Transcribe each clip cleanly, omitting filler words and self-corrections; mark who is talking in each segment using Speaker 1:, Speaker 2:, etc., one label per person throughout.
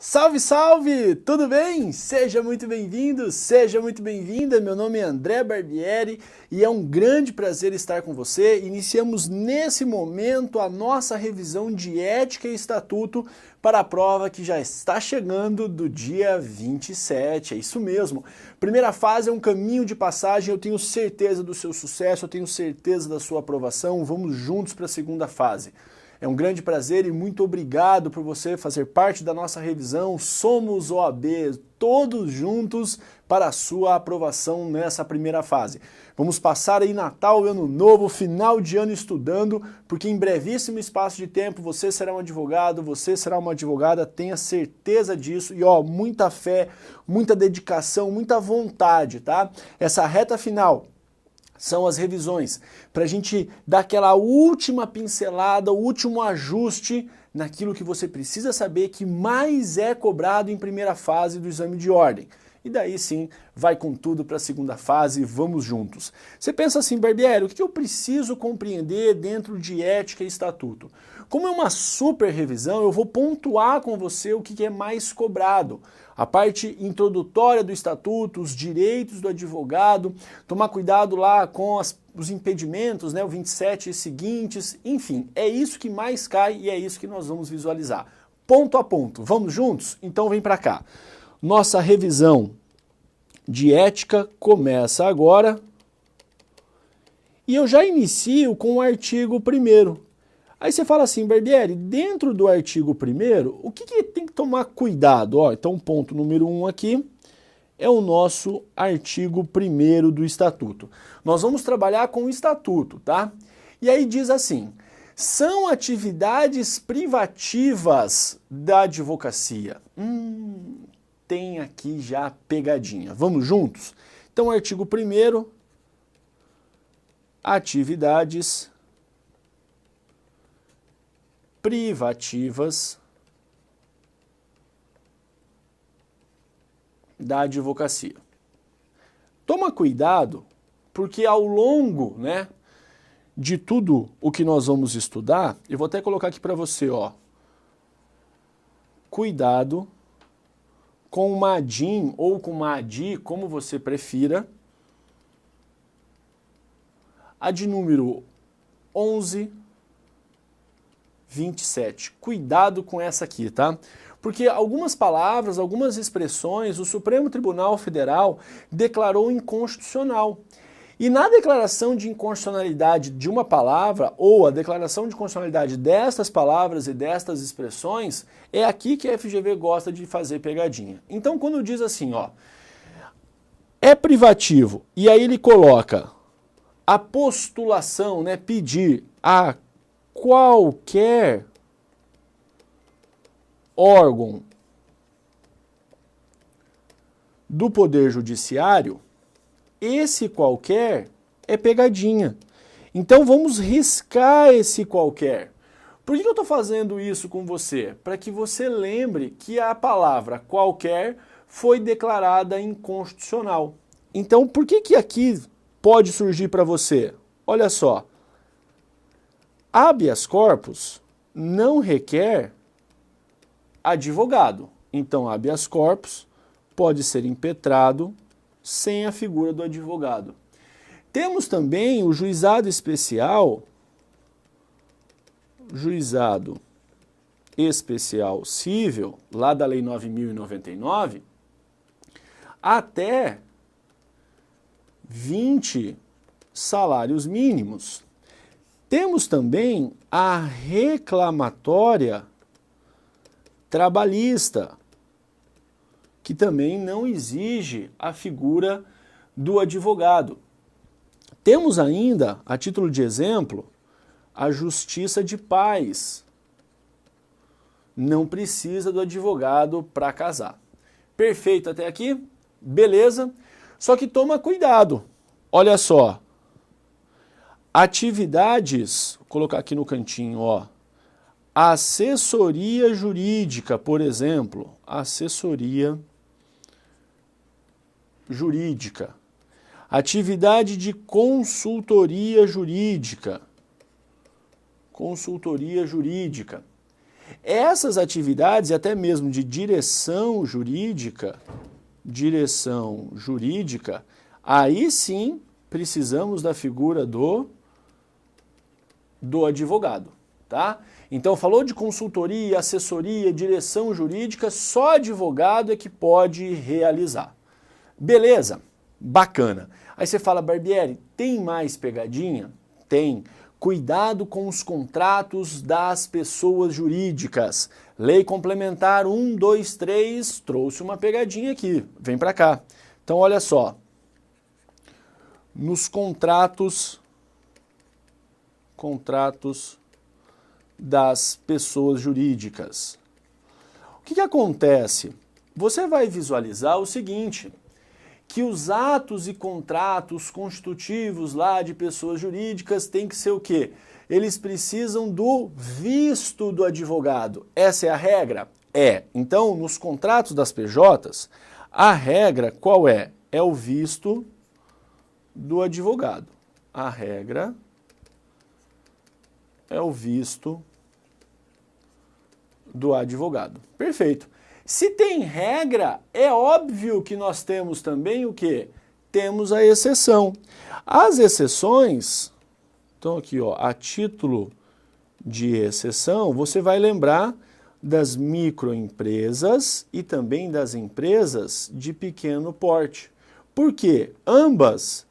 Speaker 1: Salve, salve! Tudo bem? Seja muito bem-vindo, seja muito bem-vinda. Meu nome é André Barbieri e é um grande prazer estar com você. Iniciamos nesse momento a nossa revisão de Ética e Estatuto para a prova que já está chegando do dia 27. É isso mesmo. Primeira fase é um caminho de passagem. Eu tenho certeza do seu sucesso, eu tenho certeza da sua aprovação. Vamos juntos para a segunda fase. É um grande prazer e muito obrigado por você fazer parte da nossa revisão. Somos OAB, todos juntos para a sua aprovação nessa primeira fase. Vamos passar aí Natal, Ano Novo, final de ano estudando, porque em brevíssimo espaço de tempo você será um advogado, você será uma advogada, tenha certeza disso. E ó, muita fé, muita dedicação, muita vontade, tá? Essa reta final são as revisões, para a gente dar aquela última pincelada, o último ajuste naquilo que você precisa saber que mais é cobrado em primeira fase do exame de ordem. E daí sim, vai com tudo para a segunda fase, vamos juntos. Você pensa assim, Barbieri, o que eu preciso compreender dentro de ética e estatuto? Como é uma super revisão, eu vou pontuar com você o que é mais cobrado. A parte introdutória do estatuto, os direitos do advogado, tomar cuidado lá com os impedimentos, né, o 27 e seguintes, enfim, é isso que mais cai e é isso que nós vamos visualizar. Ponto a ponto, vamos juntos? Então vem para cá. Nossa revisão de ética começa agora e eu já inicio com o artigo 1º. Aí você fala assim, Barbieri, dentro do artigo 1º, o que tem que tomar cuidado? Ó, então, ponto número 1 aqui é o nosso artigo 1º do Estatuto. Nós vamos trabalhar com o Estatuto, tá? E aí diz assim, são atividades privativas da advocacia. Tem aqui já a pegadinha. Vamos juntos? Então, artigo 1º, atividades privativas da advocacia. Toma cuidado, porque ao longo, né, de tudo o que nós vamos estudar, eu vou até colocar aqui para você, ó. Cuidado com uma ADIM ou com uma ADI, como você prefira, a de número 1127. Cuidado com essa aqui, tá? Porque algumas palavras, algumas expressões, o Supremo Tribunal Federal declarou inconstitucional. E na declaração de inconstitucionalidade de uma palavra, ou a declaração de constitucionalidade destas palavras e destas expressões, é aqui que a FGV gosta de fazer pegadinha. Então, quando diz assim, ó, é privativo, e aí ele coloca a postulação, né, pedir a qualquer órgão do Poder Judiciário, esse qualquer é pegadinha. Então vamos riscar esse qualquer. Por que eu estou fazendo isso com você? Para que você lembre que a palavra qualquer foi declarada inconstitucional. Então por que aqui pode surgir para você? Olha só. Habeas corpus não requer advogado. Então, habeas corpus pode ser impetrado sem a figura do advogado. Temos também o juizado especial cível, lá da Lei 9.099, até 20 salários mínimos. Temos também a reclamatória trabalhista, que também não exige a figura do advogado. Temos ainda, a título de exemplo, a justiça de paz. Não precisa do advogado para casar. Perfeito até aqui? Beleza? Só que toma cuidado. Olha só. Atividades, vou colocar aqui no cantinho, ó. Assessoria jurídica, por exemplo. Assessoria jurídica. Atividade de consultoria jurídica. Consultoria jurídica. Essas atividades, e até mesmo de direção jurídica, aí sim precisamos da figura do advogado, tá? Então falou de consultoria, assessoria, direção jurídica, só advogado é que pode realizar. Beleza? Bacana. Aí você fala, Barbieri, tem mais pegadinha? Tem. Cuidado com os contratos das pessoas jurídicas. Lei Complementar 123 trouxe uma pegadinha aqui. Vem para cá. Então, olha só. Nos contratos das pessoas jurídicas. O que acontece? Você vai visualizar o seguinte, que os atos e contratos constitutivos lá de pessoas jurídicas têm que ser o quê? Eles precisam do visto do advogado. Essa é a regra? É. Então, nos contratos das PJs, a regra qual é? É o visto do advogado. A regra é o visto do advogado. Perfeito. Se tem regra, é óbvio que nós temos também o quê? Temos a exceção. As exceções, então aqui ó, a título de exceção, você vai lembrar das microempresas e também das empresas de pequeno porte. Por quê? Ambas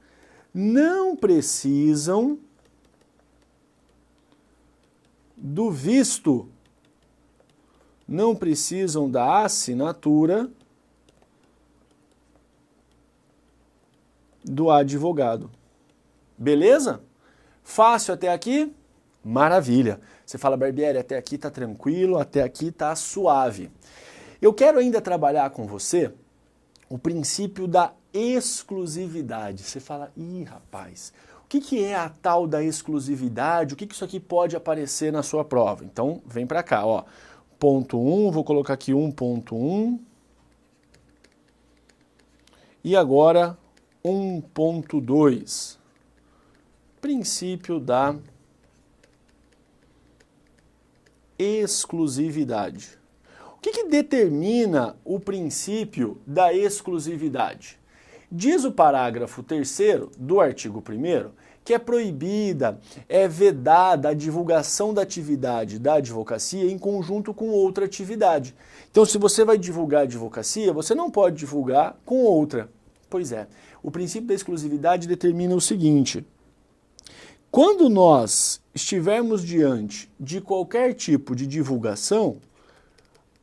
Speaker 1: não precisam do visto, não precisam da assinatura do advogado. Beleza? Fácil até aqui? Maravilha. Você fala, Barbieri, até aqui tá tranquilo, até aqui tá suave. Eu quero ainda trabalhar com você o princípio da exclusividade. Você fala, ih, rapaz, o que é a tal da exclusividade? O que isso aqui pode aparecer na sua prova? Então, vem para cá, ó. Ponto 1, vou colocar aqui 1.1. E agora 1.2. Princípio da exclusividade. O que determina o princípio da exclusividade? Diz o parágrafo 3º do artigo 1º que é proibida, é vedada a divulgação da atividade da advocacia em conjunto com outra atividade. Então, se você vai divulgar a advocacia, você não pode divulgar com outra. Pois é, o princípio da exclusividade determina o seguinte: quando nós estivermos diante de qualquer tipo de divulgação,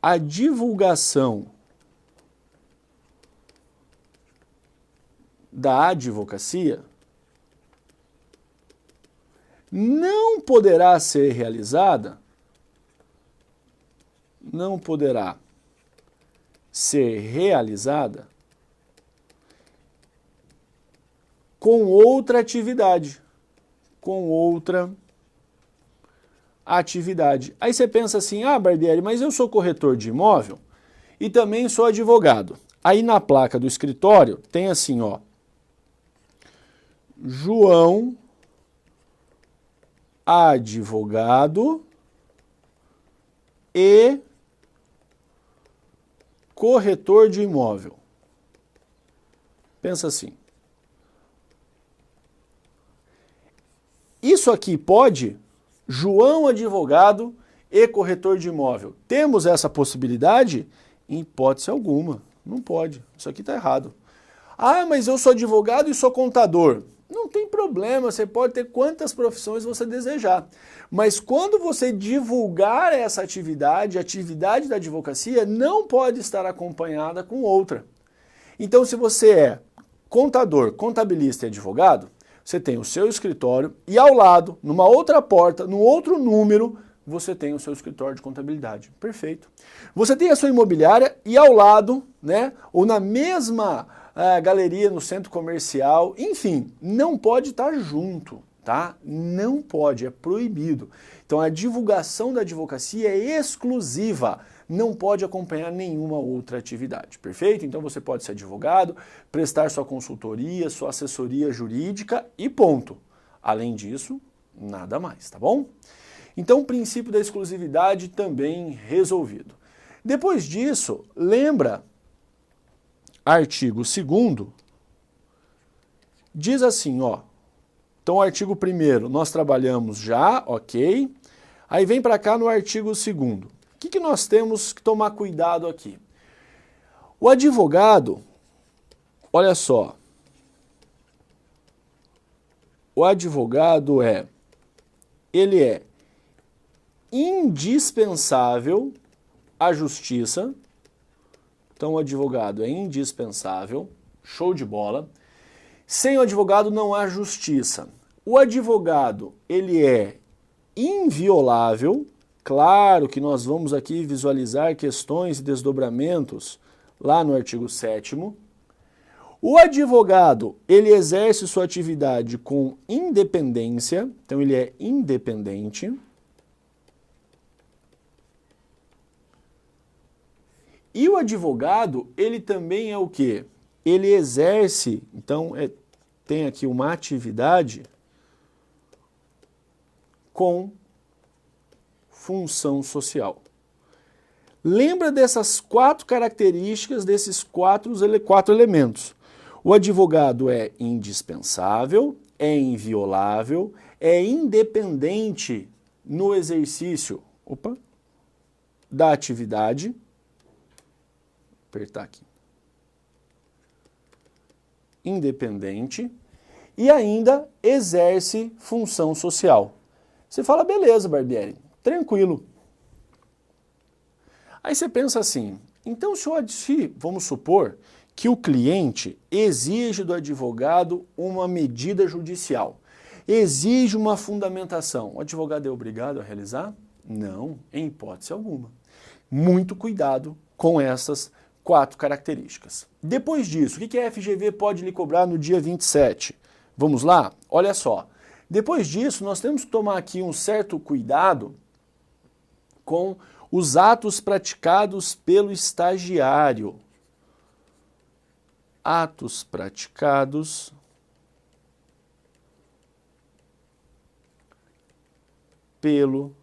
Speaker 1: a divulgação da advocacia não poderá ser realizada, com outra atividade, Aí você pensa assim, ah, Barbieri, mas eu sou corretor de imóvel e também sou advogado. Aí na placa do escritório tem assim, ó, João advogado e corretor de imóvel. Pensa assim. Isso aqui pode? João advogado e corretor de imóvel. Temos essa possibilidade? Em hipótese alguma. Não pode. Isso aqui está errado. Ah, mas eu sou advogado e sou contador. Não tem problema, você pode ter quantas profissões você desejar. Mas quando você divulgar essa atividade, a atividade da advocacia não pode estar acompanhada com outra. Então, se você é contador, contabilista e advogado, você tem o seu escritório e ao lado, numa outra porta, num outro número, você tem o seu escritório de contabilidade. Perfeito. Você tem a sua imobiliária e ao lado, né, ou na mesma galeria no centro comercial, enfim, não pode estar junto, tá? Não pode, é proibido. Então a divulgação da advocacia é exclusiva, não pode acompanhar nenhuma outra atividade, perfeito? Então você pode ser advogado, prestar sua consultoria, sua assessoria jurídica e ponto. Além disso, nada mais, tá bom? Então, o princípio da exclusividade também resolvido. Depois disso, lembra, artigo 2º, diz assim, ó. Então, o artigo 1º nós trabalhamos já, ok. Aí vem para cá no artigo 2º. O que nós temos que tomar cuidado aqui? O advogado, olha só, o advogado ele é indispensável à justiça. Então, o advogado é indispensável, show de bola. Sem o advogado não há justiça. O advogado, ele é inviolável. Claro que nós vamos aqui visualizar questões e desdobramentos lá no artigo 7º. O advogado, ele exerce sua atividade com independência, então ele é independente. E o advogado, ele também é o quê? Ele exerce, então tem aqui uma atividade com função social. Lembra dessas 4 características, desses quatro elementos. O advogado é indispensável, é inviolável, é independente no exercício da atividade. Vou apertar aqui. Independente e ainda exerce função social. Você fala, beleza, Barbieri, tranquilo. Aí você pensa assim, então se vamos supor que o cliente exige do advogado uma medida judicial, exige uma fundamentação, o advogado é obrigado a realizar? Não, em hipótese alguma. Muito cuidado com essas 4 características. Depois disso, o que a FGV pode lhe cobrar no dia 27? Vamos lá? Olha só. Depois disso, nós temos que tomar aqui um certo cuidado com os atos praticados pelo estagiário. Atos praticados pelo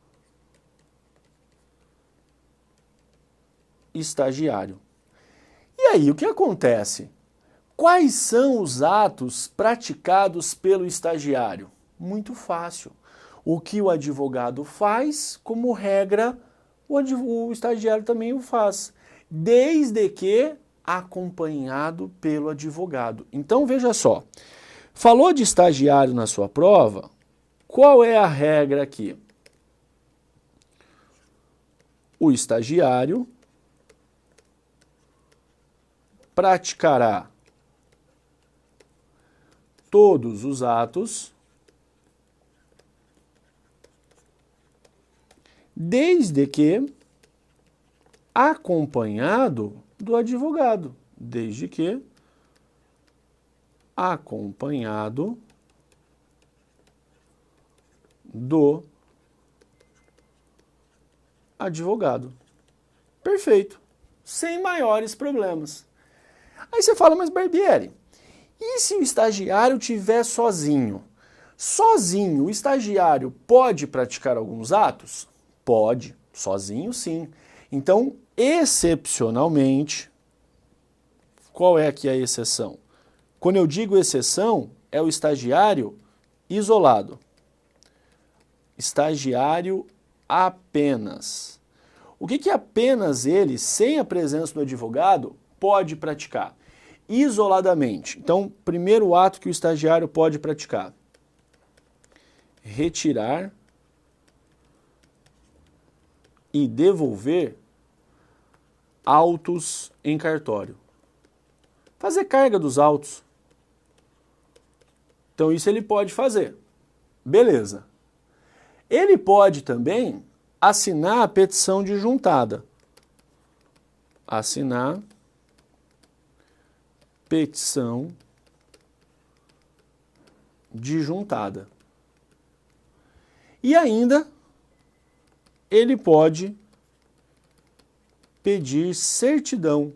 Speaker 1: estagiário. E aí, o que acontece? Quais são os atos praticados pelo estagiário? Muito fácil. O que o advogado faz, como regra, o estagiário também o faz, desde que acompanhado pelo advogado. Então, veja só, falou de estagiário na sua prova, qual é a regra aqui? O estagiário praticará todos os atos desde que acompanhado do advogado. Desde que acompanhado do advogado. Perfeito. Sem maiores problemas. Aí você fala, mas Barbieri, e se o estagiário estiver sozinho? Sozinho, o estagiário pode praticar alguns atos? Pode, sozinho sim. Então, excepcionalmente, qual é aqui a exceção? Quando eu digo exceção, é o estagiário isolado. Estagiário apenas. O que apenas ele, sem a presença do advogado, pode praticar? Isoladamente. Então, primeiro ato que o estagiário pode praticar: retirar e devolver autos em cartório. Fazer carga dos autos. Então, isso ele pode fazer. Beleza. Ele pode também assinar a petição de juntada. Assinar petição de juntada. E ainda ele pode pedir certidão.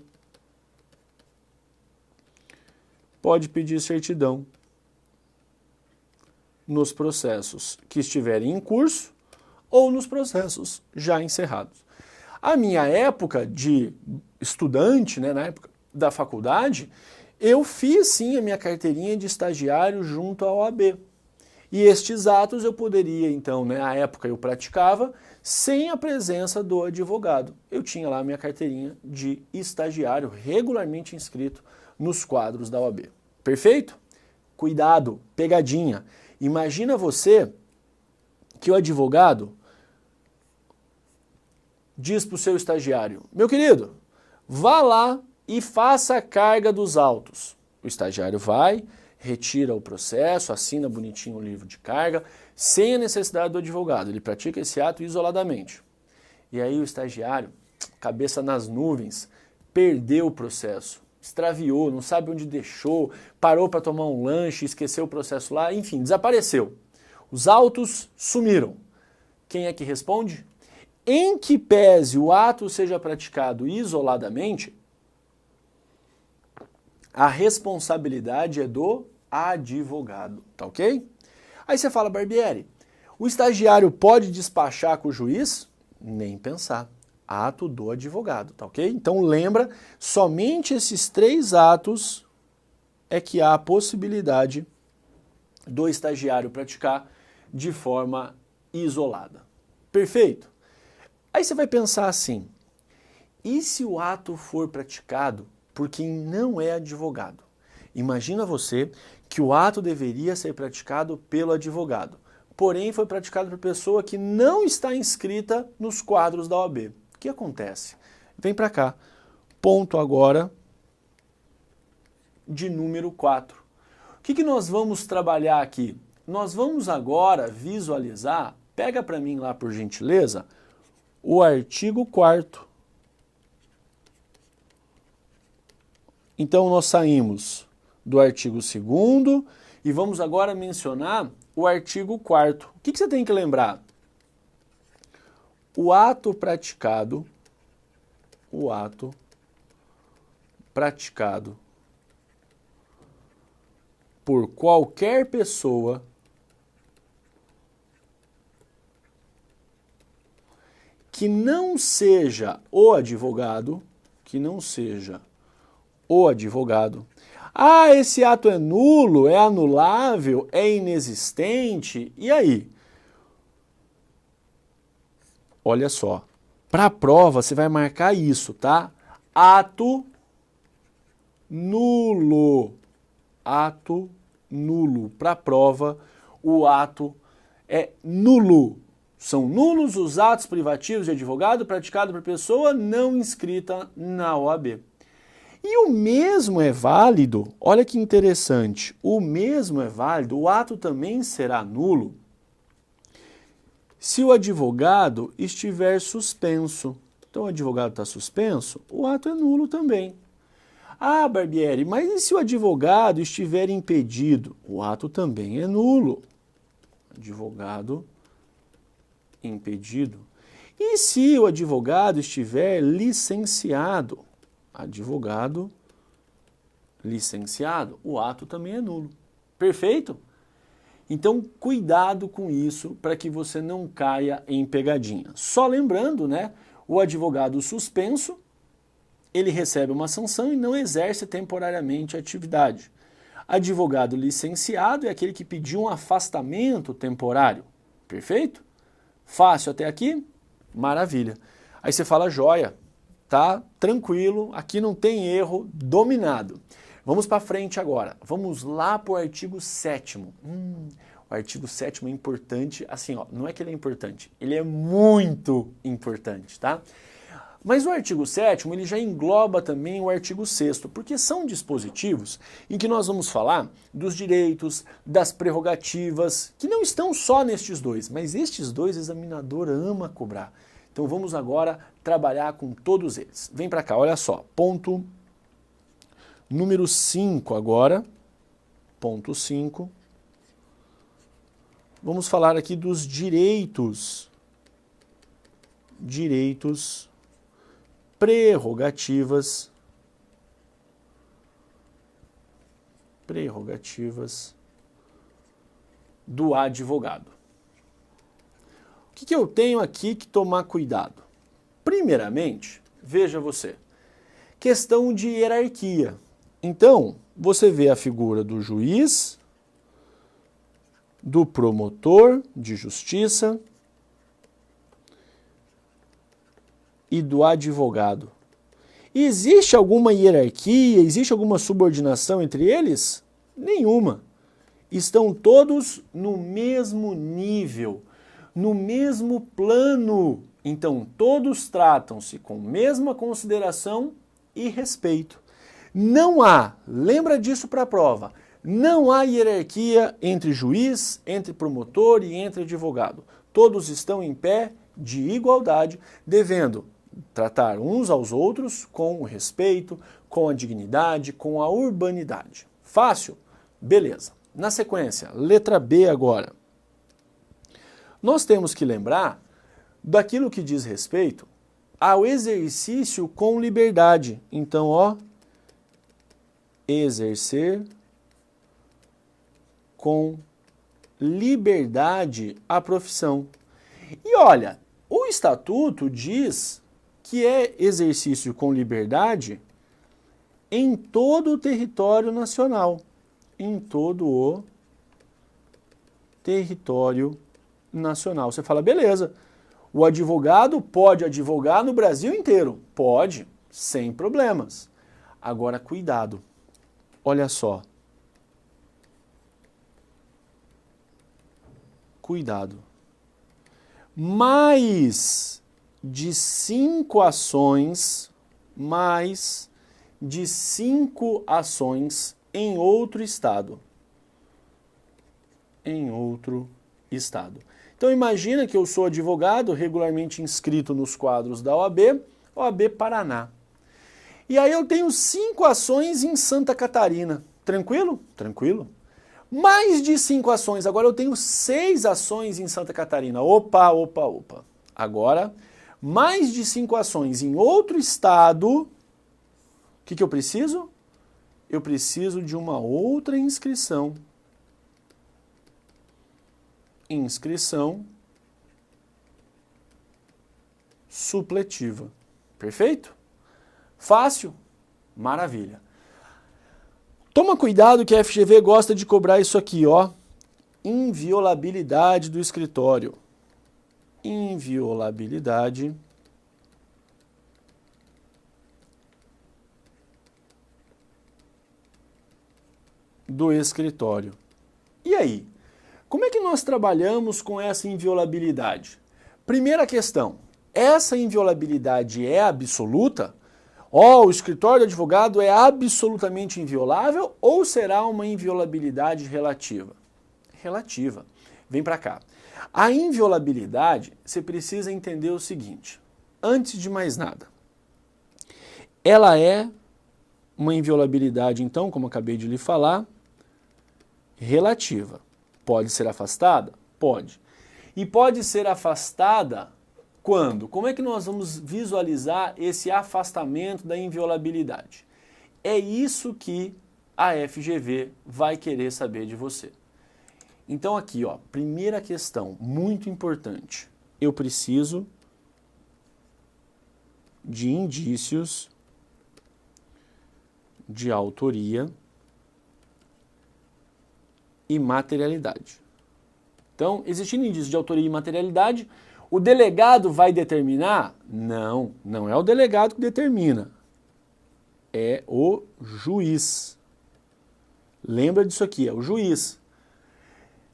Speaker 1: Pode pedir certidão nos processos que estiverem em curso, ou nos processos já encerrados. A minha época de estudante, né, na época da faculdade, eu fiz sim a minha carteirinha de estagiário junto à OAB. E estes atos eu poderia, então, né, na época eu praticava, sem a presença do advogado. Eu tinha lá a minha carteirinha de estagiário regularmente inscrito nos quadros da OAB. Perfeito? Cuidado, pegadinha. Imagina você que o advogado diz para o seu estagiário: meu querido, vá lá e faça a carga dos autos. O estagiário vai, retira o processo, assina bonitinho o livro de carga, sem a necessidade do advogado. Ele pratica esse ato isoladamente. E aí o estagiário, cabeça nas nuvens, perdeu o processo, extraviou, não sabe onde deixou, parou para tomar um lanche, esqueceu o processo lá, enfim, desapareceu. Os autos sumiram. Quem é que responde? Em que pese o ato seja praticado isoladamente, a responsabilidade é do advogado, tá ok? Aí você fala: Barbieri, o estagiário pode despachar com o juiz? Nem pensar. Ato do advogado, tá ok? Então lembra, somente esses 3 atos é que há a possibilidade do estagiário praticar de forma isolada. Perfeito? Aí você vai pensar assim: e se o ato for praticado por quem não é advogado? Imagina você que o ato deveria ser praticado pelo advogado, porém foi praticado por pessoa que não está inscrita nos quadros da OAB. O que acontece? Vem para cá. Ponto agora de número 4. O que nós vamos trabalhar aqui? Nós vamos agora visualizar, pega para mim lá por gentileza, o artigo 4º. Então nós saímos do artigo 2º e vamos agora mencionar o artigo 4º. O que você tem que lembrar? O ato praticado por qualquer pessoa que não seja o advogado, Ah, esse ato é nulo, é anulável, é inexistente, e aí? Olha só, para a prova você vai marcar isso, tá? Ato nulo. Ato nulo. Para a prova, o ato é nulo. São nulos os atos privativos de advogado praticados por pessoa não inscrita na OAB. E o mesmo é válido, olha que interessante, o mesmo é válido, o ato também será nulo se o advogado estiver suspenso. Então o advogado está suspenso, o ato é nulo também. Ah, Barbieri, mas e se o advogado estiver impedido? O ato também é nulo. Advogado impedido. E se o advogado estiver licenciado? Advogado licenciado, o ato também é nulo. Perfeito? Então, cuidado com isso para que você não caia em pegadinha. Só lembrando, né, o advogado suspenso, ele recebe uma sanção e não exerce temporariamente a atividade. Advogado licenciado é aquele que pediu um afastamento temporário. Perfeito? Fácil até aqui? Maravilha. Aí você fala: joia, tá tranquilo, aqui não tem erro, dominado. Vamos para frente agora. Vamos lá para o artigo 7º. O artigo 7º é importante, assim, ó, não é que ele é importante, ele é muito importante, tá? Mas o artigo 7º ele já engloba também o artigo 6º, porque são dispositivos em que nós vamos falar dos direitos, das prerrogativas, que não estão só nestes dois, mas estes dois o examinador ama cobrar. Então vamos agora trabalhar com todos eles. Vem para cá, olha só, ponto número 5 agora, ponto 5. Vamos falar aqui dos direitos, prerrogativas do advogado. O que eu tenho aqui que tomar cuidado? Primeiramente, veja você, questão de hierarquia. Então, você vê a figura do juiz, do promotor de justiça e do advogado. Existe alguma hierarquia, existe alguma subordinação entre eles? Nenhuma. Estão todos no mesmo nível, no mesmo plano. Então, todos tratam-se com mesma consideração e respeito. Não há, lembra disso para a prova, não há hierarquia entre juiz, entre promotor e entre advogado. Todos estão em pé de igualdade, devendo tratar uns aos outros com o respeito, com a dignidade, com a urbanidade. Fácil? Beleza. Na sequência, letra B agora. Nós temos que lembrar daquilo que diz respeito ao exercício com liberdade. Então, ó, exercer com liberdade a profissão. E olha, o estatuto diz que é exercício com liberdade em todo o território nacional. Em todo o território nacional. Você fala, beleza, o advogado pode advogar no Brasil inteiro. Pode, sem problemas. Agora, cuidado. Olha só. Cuidado. Mais de 5 ações, em outro estado. Em outro estado. Então imagina que eu sou advogado regularmente inscrito nos quadros da OAB, OAB Paraná. E aí eu tenho 5 ações em Santa Catarina. Tranquilo? Tranquilo. Mais de 5 ações. Agora eu tenho 6 ações em Santa Catarina. Opa, opa, opa. Agora, mais de 5 ações em outro estado. O que eu preciso? Eu preciso de uma outra inscrição. Inscrição supletiva. Perfeito? Fácil? Maravilha. Toma cuidado que a FGV gosta de cobrar isso aqui, ó. Inviolabilidade do escritório. Inviolabilidade do escritório. E aí? Como é que nós trabalhamos com essa inviolabilidade? Primeira questão, essa inviolabilidade é absoluta? O escritório do advogado é absolutamente inviolável ou será uma inviolabilidade relativa? Relativa. Vem para cá. A inviolabilidade, você precisa entender o seguinte, antes de mais nada, ela é uma inviolabilidade, então, como eu acabei de lhe falar, relativa. Pode ser afastada? Pode. E pode ser afastada quando? Como é que nós vamos visualizar esse afastamento da inviolabilidade? É isso que a FGV vai querer saber de você. Então aqui, ó, primeira questão, muito importante. Eu preciso de indícios de autoria e materialidade. Então, existindo indício de autoria e materialidade, o delegado vai determinar? Não, não é o delegado que determina. É o juiz. Lembra disso aqui, é o juiz.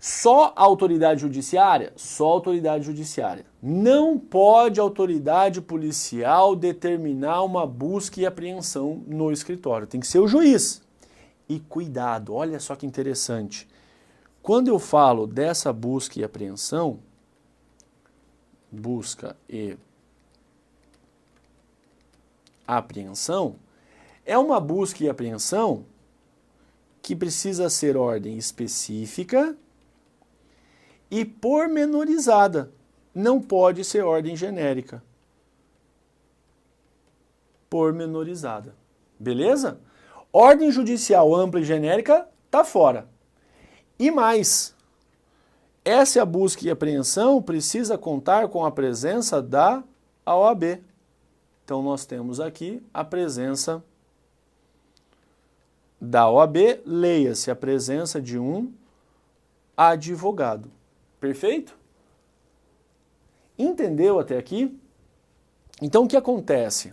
Speaker 1: Só a autoridade judiciária? Só a autoridade judiciária. Não pode a autoridade policial determinar uma busca e apreensão no escritório. Tem que ser o juiz. E cuidado, olha só que interessante. Quando eu falo dessa busca e apreensão, é uma busca e apreensão que precisa ser ordem específica e pormenorizada. Não pode ser ordem genérica. Pormenorizada. Beleza? Ordem judicial ampla e genérica está fora. E mais, Essa é a busca e apreensão, precisa contar com a presença da OAB. Então nós temos aqui a presença da OAB, leia-se a presença de um advogado. Perfeito? Entendeu até aqui? Então o que acontece?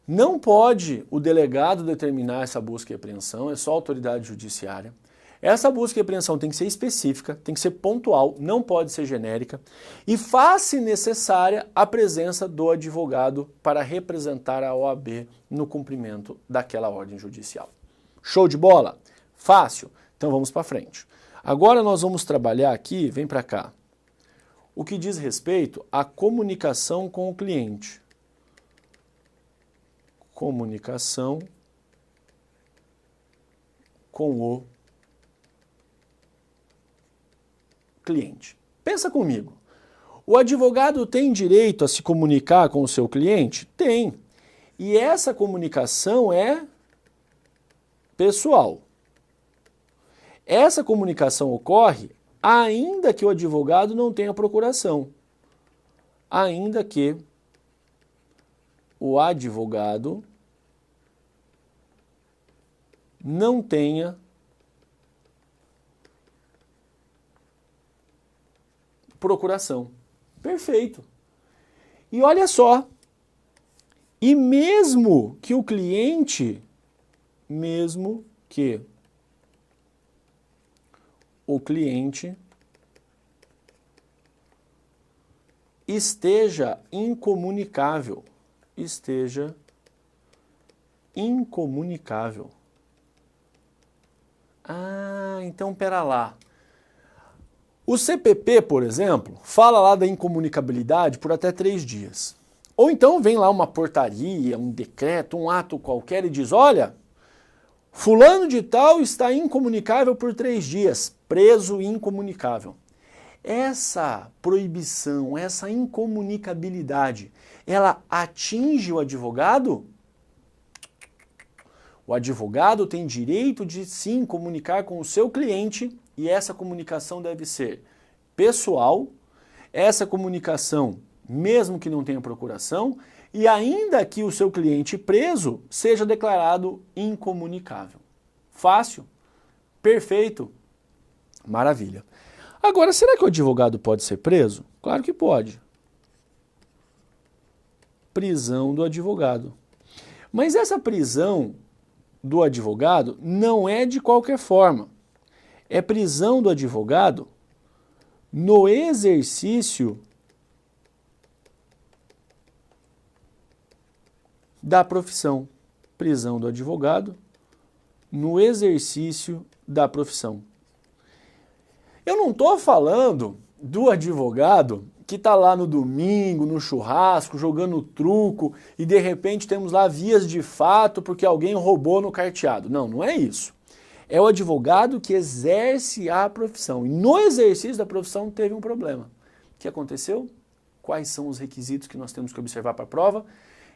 Speaker 1: Não pode o delegado determinar essa busca e apreensão, é só a autoridade judiciária. Essa busca e apreensão tem que ser específica, tem que ser pontual, não pode ser genérica e faz-se necessária a presença do advogado para representar a OAB no cumprimento daquela ordem judicial. Show de bola? Fácil? Então vamos para frente. Agora nós vamos trabalhar aqui, vem para cá, o que diz respeito à comunicação com o cliente. Comunicação com o cliente. Pensa comigo. O advogado tem direito a se comunicar com o seu cliente? Tem. E essa comunicação é pessoal. Essa comunicação ocorre ainda que o advogado não tenha procuração. Ainda que o advogado não tenha procuração. Perfeito. E olha só, e mesmo que o cliente, esteja incomunicável, Ah, então pera lá. O CPP, por exemplo, fala lá da incomunicabilidade por até 3 dias. Ou então vem lá uma portaria, um decreto, um ato qualquer e diz, olha, fulano de tal está incomunicável por 3 dias, preso incomunicável. Essa proibição, essa incomunicabilidade, ela atinge o advogado? O advogado tem direito de sim comunicar com o seu cliente e essa comunicação deve ser pessoal, essa comunicação, mesmo que não tenha procuração, e ainda que o seu cliente preso seja declarado incomunicável. Fácil? Perfeito? Maravilha. Agora, será que o advogado pode ser preso? Claro que pode. Prisão do advogado. Mas essa prisão do advogado não é de qualquer forma. É prisão do advogado no exercício da profissão. Prisão do advogado no exercício da profissão. Eu não estou falando do advogado que está lá no domingo, no churrasco, jogando truco e de repente temos lá vias de fato porque alguém roubou no carteado. Não, não é isso. É o advogado que exerce a profissão. E no exercício da profissão teve um problema. O que aconteceu? Quais são os requisitos que nós temos que observar para a prova?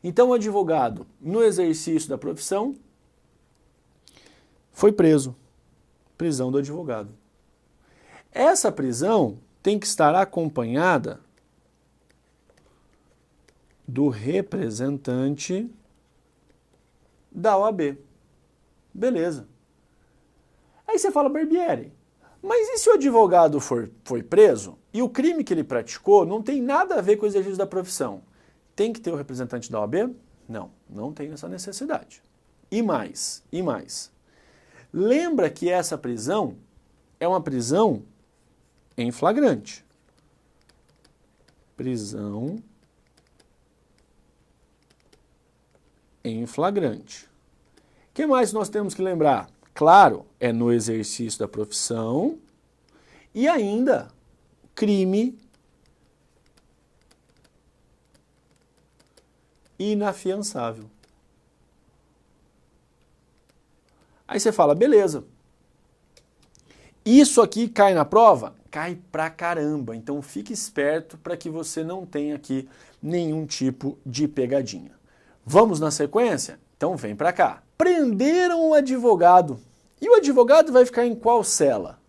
Speaker 1: Então o advogado, no exercício da profissão, foi preso. Prisão do advogado. Essa prisão tem que estar acompanhada do representante da OAB. Beleza. Aí você fala, Barbieri, mas e se o advogado foi preso e o crime que ele praticou não tem nada a ver com o exercício da profissão? Tem que ter o representante da OAB? Não, não tem essa necessidade. E mais. Lembra que essa prisão é uma prisão em flagrante. Prisão em flagrante. O que mais nós temos que lembrar? Claro, é no exercício da profissão e ainda crime inafiançável. Aí você fala, beleza. Isso aqui cai na prova? Cai pra caramba. Então fique esperto para que você não tenha aqui nenhum tipo de pegadinha. Vamos na sequência? Então vem pra cá. Prenderam o advogado. E o advogado vai ficar em qual cela?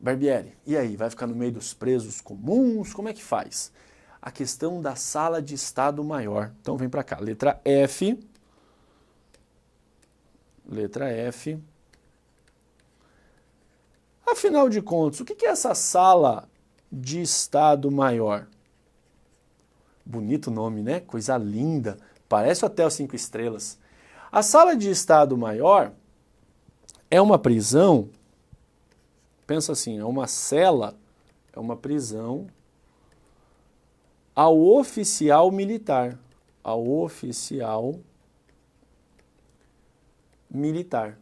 Speaker 1: Barbieri, e aí, vai ficar no meio dos presos comuns? Como é que faz? A questão da sala de Estado Maior. Então vem para cá, letra F. Letra F. Afinal de contas, o que é essa sala de Estado Maior? Bonito nome, né? Coisa linda. Parece o Hotel 5 Estrelas. A sala de Estado Maior é uma prisão, pensa assim, é uma cela, é uma prisão ao oficial militar. Ao oficial militar.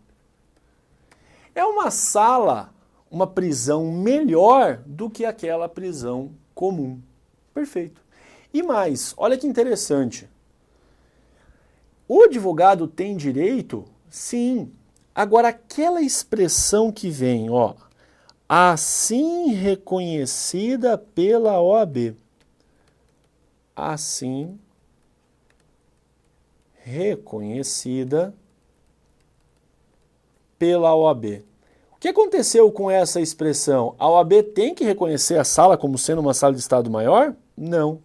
Speaker 1: É uma sala, uma prisão melhor do que aquela prisão comum. Perfeito. E mais, olha que interessante. O advogado tem direito? Sim. Agora, aquela expressão que vem, ó, assim reconhecida pela OAB. Assim reconhecida pela OAB. O que aconteceu com essa expressão? A OAB tem que reconhecer a sala como sendo uma sala de Estado Maior? Não.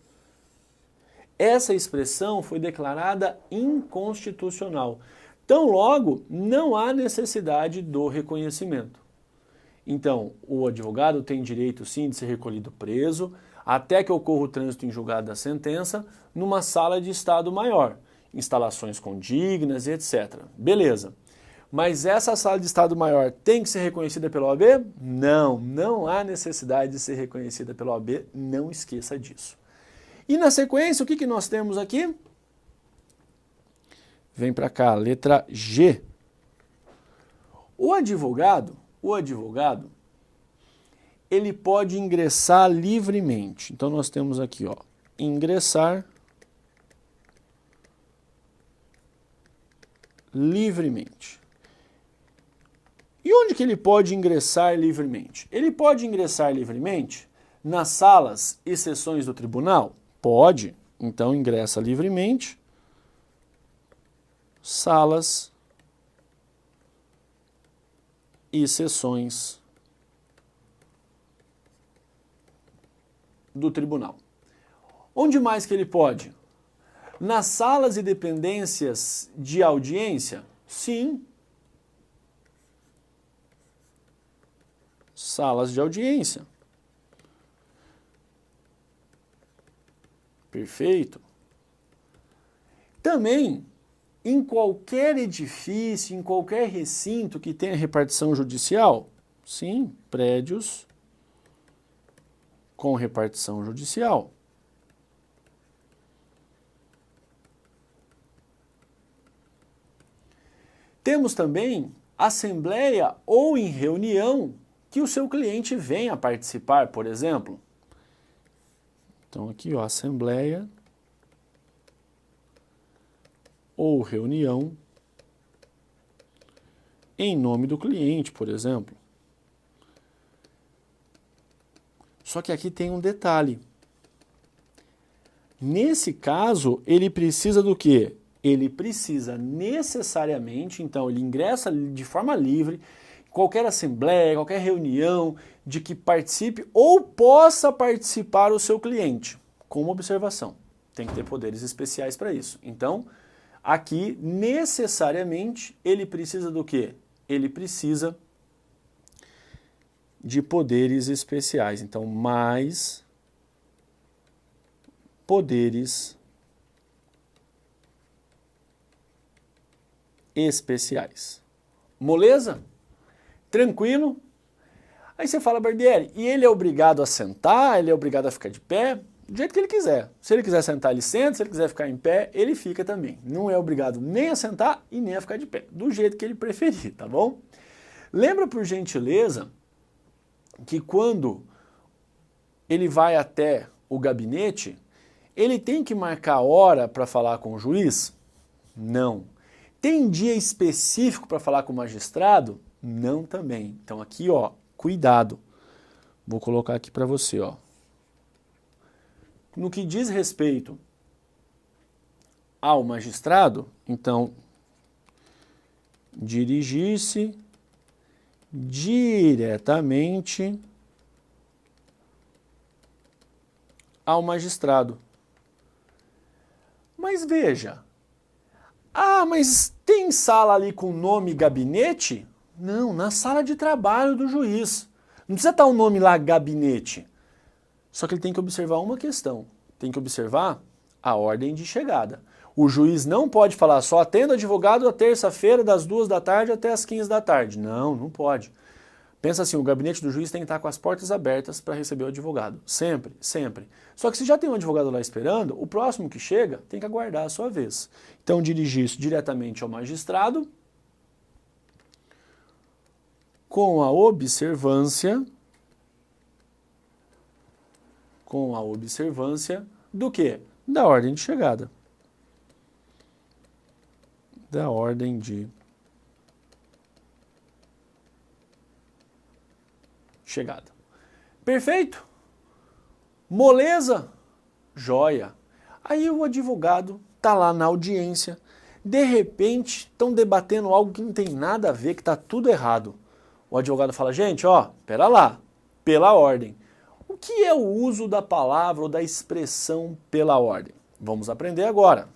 Speaker 1: Essa expressão foi declarada inconstitucional. Tão logo, não há necessidade do reconhecimento. Então, o advogado tem direito, sim, de ser recolhido preso, até que ocorra o trânsito em julgado da sentença, numa sala de Estado Maior, instalações condignas e etc. Beleza. Mas essa sala de Estado Maior tem que ser reconhecida pela OAB? Não, não há necessidade de ser reconhecida pela OAB, não esqueça disso. E na sequência, o que nós temos aqui? Vem para cá, letra G. O advogado, ele pode ingressar livremente. Então nós temos aqui, ó, ingressar livremente. E onde que ele pode ingressar livremente? Ele pode ingressar livremente nas salas e sessões do tribunal? Pode. Então ingressa livremente. Salas e sessões do tribunal. Onde mais que ele pode? Nas salas e dependências de audiência? Sim. Salas de audiência. Perfeito. Também, em qualquer edifício, em qualquer recinto que tenha repartição judicial? Sim, prédios com repartição judicial. Temos também assembleia ou em reunião que o seu cliente venha participar, por exemplo. Então aqui, ó, assembleia ou reunião em nome do cliente, por exemplo. Só que aqui tem um detalhe. Nesse caso, ele precisa do quê? Ele precisa necessariamente, então ele ingressa de forma livre, qualquer assembleia, qualquer reunião, de que participe ou possa participar o seu cliente, com uma observação. Tem que ter poderes especiais para isso. Então, aqui, necessariamente, ele precisa do quê? Ele precisa de poderes especiais. Então, mais poderes especiais. Moleza? Tranquilo? Aí você fala, Barbieri, e ele é obrigado a sentar, ele é obrigado a ficar de pé? Do jeito que ele quiser. Se ele quiser sentar, ele senta, se ele quiser ficar em pé, ele fica também. Não é obrigado nem a sentar e nem a ficar de pé, do jeito que ele preferir, tá bom? Lembra, por gentileza, que quando ele vai até o gabinete, ele tem que marcar hora para falar com o juiz? Não. Tem dia específico para falar com o magistrado? Não também. Então aqui, ó, cuidado. Vou colocar aqui para você, ó. No que diz respeito ao magistrado, então, dirigir-se diretamente ao magistrado. Mas veja, mas tem sala ali com nome gabinete? Não, na sala de trabalho do juiz. Não precisa estar o nome lá gabinete. Só que ele tem que observar uma questão. Tem que observar a ordem de chegada. O juiz não pode falar só atendo advogado a terça-feira das 2 da tarde até as 15 da tarde. Não, não pode. Pensa assim, o gabinete do juiz tem que estar com as portas abertas para receber o advogado. Sempre, sempre. Só que se já tem um advogado lá esperando, o próximo que chega tem que aguardar a sua vez. Então dirigir isso diretamente ao magistrado com a observância do quê? Da ordem de chegada. Da ordem de chegada. Perfeito? Moleza? Joia. Aí o advogado tá lá na audiência, de repente estão debatendo algo que não tem nada a ver, que tá tudo errado. O advogado fala, gente, pera lá, pela ordem. O que é o uso da palavra ou da expressão pela ordem? Vamos aprender agora.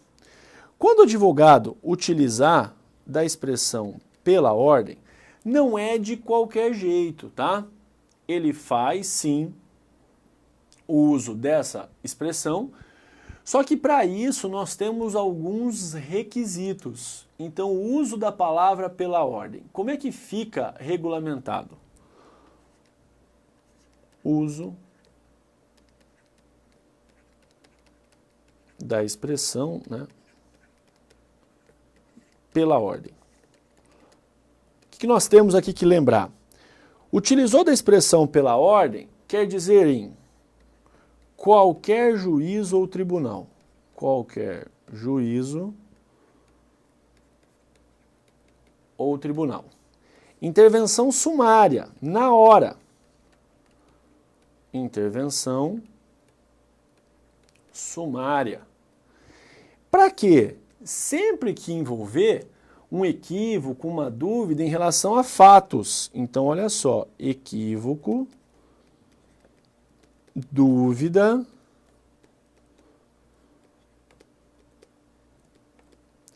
Speaker 1: Quando o advogado utilizar da expressão pela ordem, não é de qualquer jeito, tá? Ele faz, sim, o uso dessa expressão, só que para isso nós temos alguns requisitos. Então, o uso da palavra pela ordem. Como é que fica regulamentado? Uso da expressão, né, pela ordem. O que nós temos aqui que lembrar? Utilizou da expressão pela ordem, quer dizer em qualquer juízo ou tribunal. Qualquer juízo ou tribunal. Intervenção sumária, na hora. Intervenção sumária. Para quê? Sempre que envolver um equívoco, uma dúvida em relação a fatos. Então, olha só, equívoco, dúvida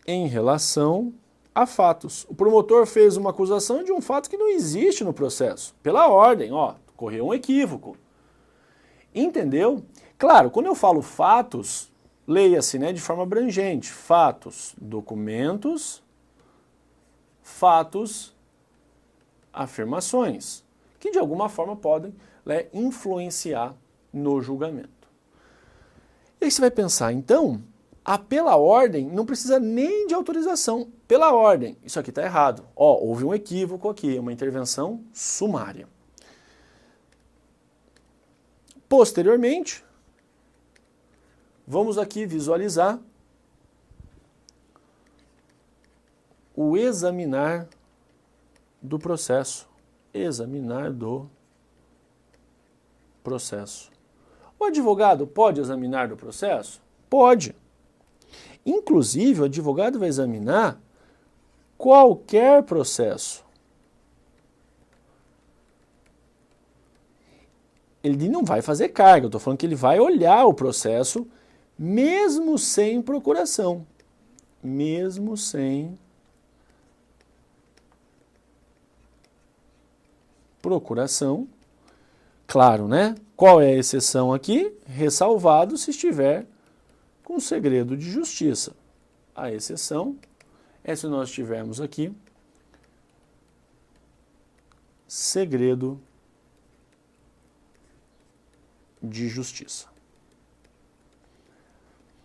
Speaker 1: em relação a fatos. O promotor fez uma acusação de um fato que não existe no processo. Pela ordem, ocorreu um equívoco. Entendeu? Claro, quando eu falo fatos, leia-se, de forma abrangente. Fatos, documentos, fatos, afirmações, que de alguma forma podem influenciar no julgamento. E aí você vai pensar, então, pela ordem não precisa nem de autorização. Pela ordem, isso aqui está errado. Houve um equívoco aqui, uma intervenção sumária. Posteriormente, vamos aqui visualizar o examinar do processo. Examinar do processo. O advogado pode examinar do processo? Pode. Inclusive, o advogado vai examinar qualquer processo. Ele não vai fazer carga, eu estou falando que ele vai olhar o processo mesmo sem procuração. Mesmo sem procuração. Claro, Qual é a exceção aqui? Ressalvado se estiver com segredo de justiça. A exceção é se nós tivermos aqui segredo de justiça.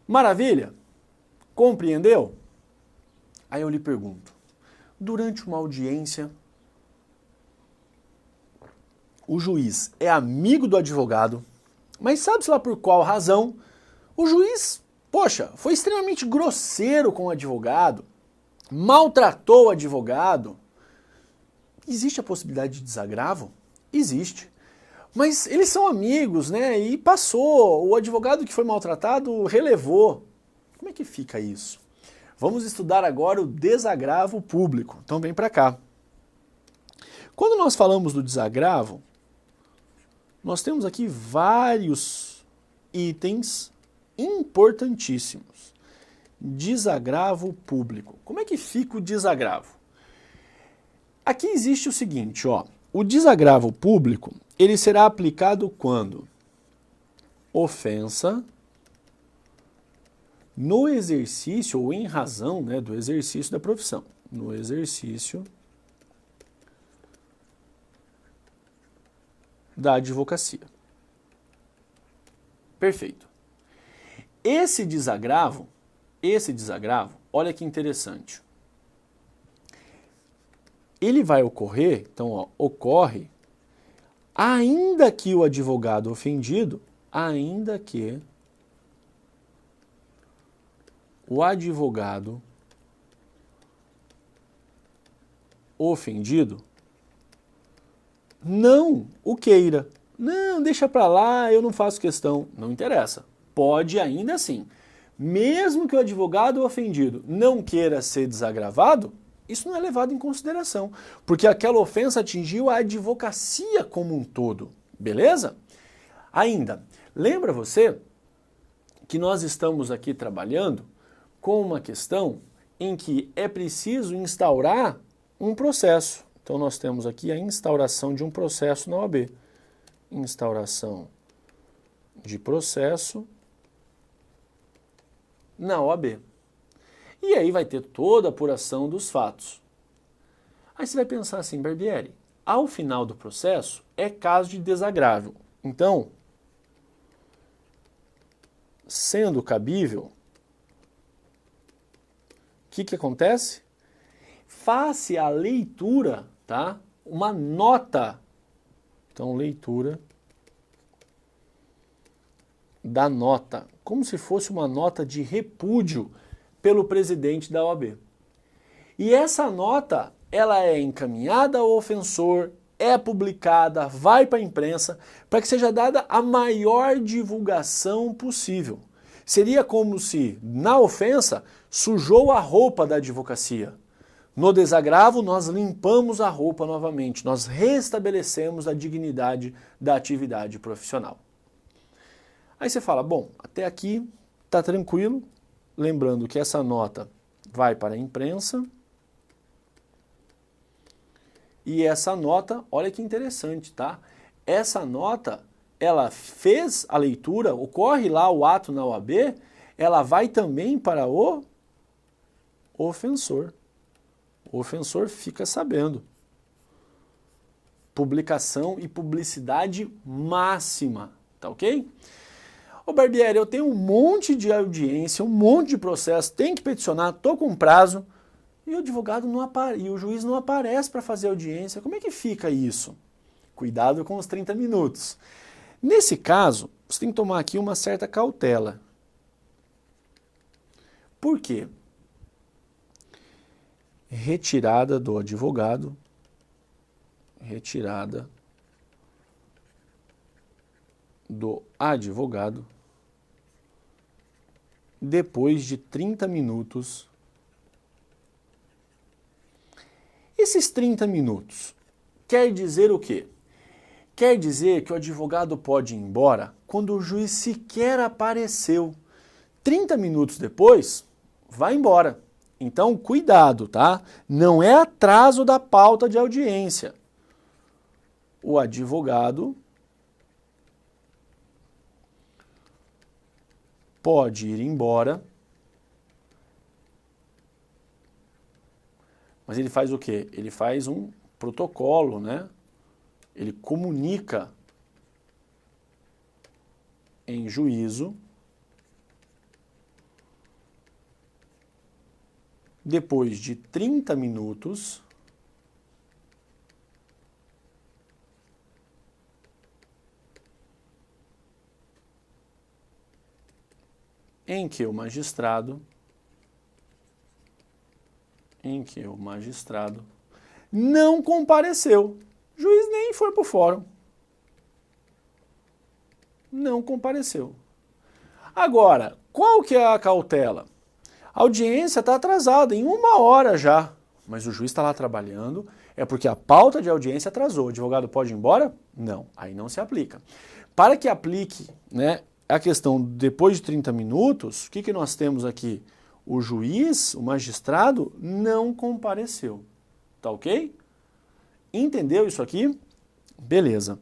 Speaker 1: Maravilha? Compreendeu? Aí eu lhe pergunto, durante uma audiência, o juiz é amigo do advogado, mas sabe-se lá por qual razão, o juiz, foi extremamente grosseiro com o advogado, maltratou o advogado. Existe a possibilidade de desagravo? Existe. Mas eles são amigos, e passou, o advogado que foi maltratado relevou. Como é que fica isso? Vamos estudar agora o desagravo público. Então vem para cá. Quando nós falamos do desagravo, nós temos aqui vários itens importantíssimos. Desagravo público. Como é que fica o desagravo? Aqui existe o seguinte, ó. O desagravo público, ele será aplicado quando ofensa no exercício ou em razão, né, do exercício da profissão. No exercício da advocacia. Perfeito. Esse desagravo, olha que interessante. Ele vai ocorrer, então, ó, ocorre, ainda que o advogado ofendido, ainda que o advogado ofendido não o queira. Não, deixa pra lá, eu não faço questão. Não interessa. Pode ainda assim. Mesmo que o advogado ofendido não queira ser desagravado, isso não é levado em consideração, porque aquela ofensa atingiu a advocacia como um todo, beleza? Ainda, lembra você que nós estamos aqui trabalhando com uma questão em que é preciso instaurar um processo. Então nós temos aqui a instauração de um processo na OAB. Instauração de processo na OAB. E aí vai ter toda a apuração dos fatos. Aí você vai pensar assim, Barbieri, ao final do processo é caso de desagravo. Então, sendo cabível, o que acontece? Face a leitura, tá? Uma nota. Então, leitura da nota, como se fosse uma nota de repúdio pelo presidente da OAB. E essa nota, ela é encaminhada ao ofensor, é publicada, vai para a imprensa, para que seja dada a maior divulgação possível. Seria como se, na ofensa, sujou a roupa da advocacia. No desagravo, nós limpamos a roupa novamente, nós restabelecemos a dignidade da atividade profissional. Aí você fala, bom, até aqui tá tranquilo. Lembrando que essa nota vai para a imprensa. E essa nota, olha que interessante, tá? Essa nota, ela fez a leitura, ocorre lá o ato na OAB, ela vai também para o ofensor. O ofensor fica sabendo. Publicação e publicidade máxima, tá ok? Ô Barbieri, eu tenho um monte de audiência, um monte de processo, tem que peticionar, tô com prazo, e o advogado não aparece, e o juiz não aparece para fazer audiência. Como é que fica isso? Cuidado com os 30 minutos. Nesse caso, você tem que tomar aqui uma certa cautela. Por quê? Retirada do advogado, retirada do advogado depois de 30 minutos. Esses 30 minutos quer dizer o quê? Quer dizer que o advogado pode ir embora quando o juiz sequer apareceu. 30 minutos depois, vai embora. Então, cuidado, tá? Não é atraso da pauta de audiência. O advogado pode ir embora, mas ele faz o quê? Ele faz um protocolo, né? Ele comunica em juízo depois de 30 minutos em que o magistrado não compareceu. O juiz nem foi para o fórum. Não compareceu. Agora, qual que é a cautela? A audiência está atrasada, em 1 hora já. Mas o juiz está lá trabalhando, é porque a pauta de audiência atrasou. O advogado pode ir embora? Não, aí não se aplica. Para que aplique, né, a questão depois de 30 minutos, o que nós temos aqui? O juiz, o magistrado, não compareceu. Tá ok? Entendeu isso aqui? Beleza.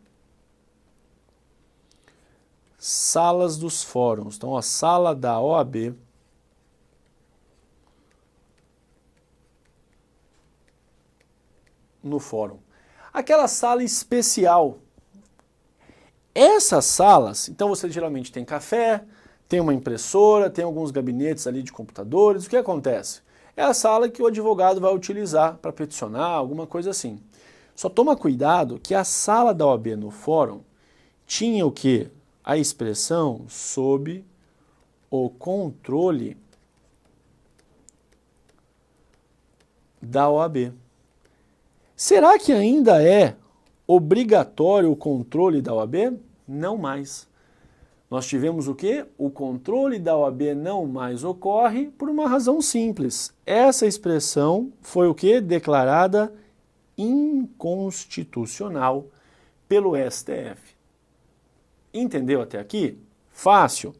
Speaker 1: Salas dos fóruns. Então, a sala da OAB no fórum. Aquela sala especial. Essas salas, então você geralmente tem café, tem uma impressora, tem alguns gabinetes ali de computadores. O que acontece? É a sala que o advogado vai utilizar para peticionar, alguma coisa assim. Só toma cuidado que a sala da OAB no fórum tinha o quê? A expressão sob o controle da OAB. Será que ainda é obrigatório o controle da OAB? Não mais. Nós tivemos o quê? O controle da OAB não mais ocorre por uma razão simples. Essa expressão foi o quê? Declarada inconstitucional pelo STF. Entendeu até aqui? Fácil.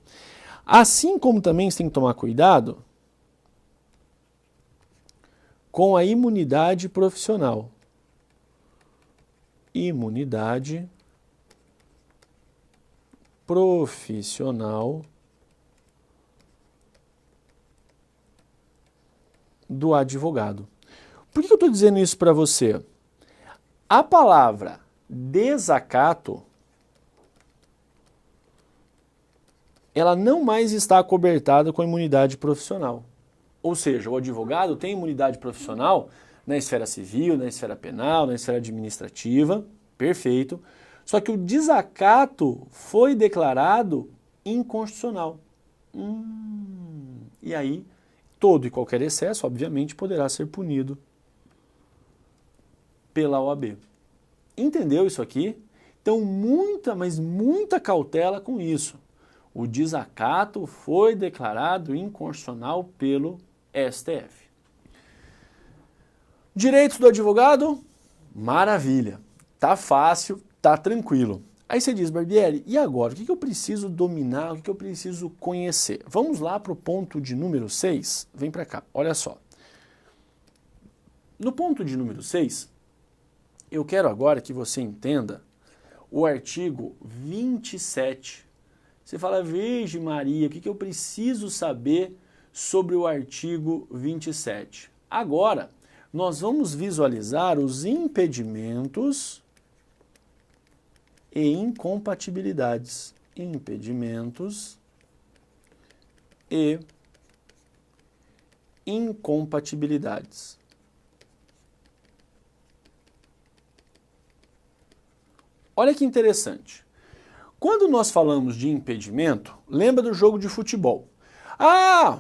Speaker 1: Assim como também você tem que tomar cuidado com a imunidade profissional. Imunidade profissional do advogado. Por que eu estou dizendo isso para você? A palavra desacato, ela não mais está acobertada com a imunidade profissional. Ou seja, o advogado tem imunidade profissional na esfera civil, na esfera penal, na esfera administrativa, perfeito. Só que o desacato foi declarado inconstitucional. E aí, todo e qualquer excesso, obviamente, poderá ser punido pela OAB. Entendeu isso aqui? Então, mas muita cautela com isso. O desacato foi declarado inconstitucional pelo STF. Direitos do advogado? Maravilha. Tá fácil, tá tranquilo. Aí você diz, Barbieri, e agora? O que eu preciso dominar? O que eu preciso conhecer? Vamos lá para o ponto de número 6? Vem para cá, olha só. No ponto de número 6, eu quero agora que você entenda o artigo 27. Você fala, Virgem Maria, o que eu preciso saber sobre o artigo 27? Agora, nós vamos visualizar os impedimentos e incompatibilidades. Impedimentos e incompatibilidades. Olha que interessante. Quando nós falamos de impedimento, lembra do jogo de futebol. Ah,